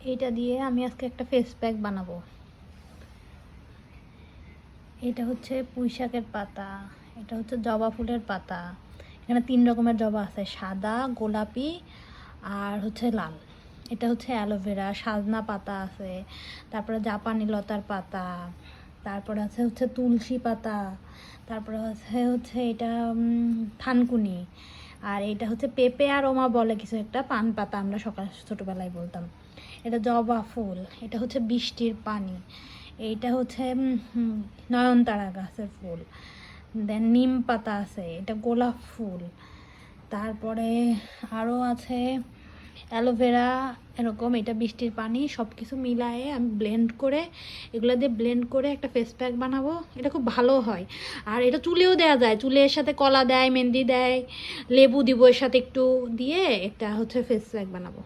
এইটা দিয়ে আমি আজকে একটা ফেস প্যাক বানাবো। এটা হচ্ছে পুঁই শাকের পাতা, এটা হচ্ছে জবা ফুলের পাতা। এখানে 3 রকমের জবা আছে, সাদা, গোলাপি আর হচ্ছে লাল। এটা হচ্ছে অ্যালোভেরা, সাজনা পাতা আছে, তারপরে জাপানি লতার পাতা, তারপরে হচ্ছে তুলসী পাতা, তারপরে হচ্ছে এটা থানকুনি, আর এটা হচ্ছে পেঁপে আর ওমা বলে কিছু একটা, পান পাতা আমরা ছোটোবেলায় বলতাম। এটা জবা ফুল, এটা হচ্ছে বৃষ্টির পানি, এইটা হচ্ছে নয়নতারা গাছের ফুল, দেন নিম পাতা আছে, এটা গোলাপ ফুল, তারপরে আরও আছে অ্যালোভেরা, এরকম। এটা বৃষ্টির পানি, সব কিছু মিলায়ে আমি ব্লেন্ড করে, এগুলো দিয়ে ব্লেন্ড করে একটা ফেস প্যাক বানাবো। এটা খুব ভালো হয়, আর এটা চুলেও দেওয়া যায়, চুলের সাথে কলা দেয়, মেহেন্দি দেয়, লেবু দিব এর সাথে একটু দিয়ে একটা হচ্ছে ফেস প্যাক বানাবো।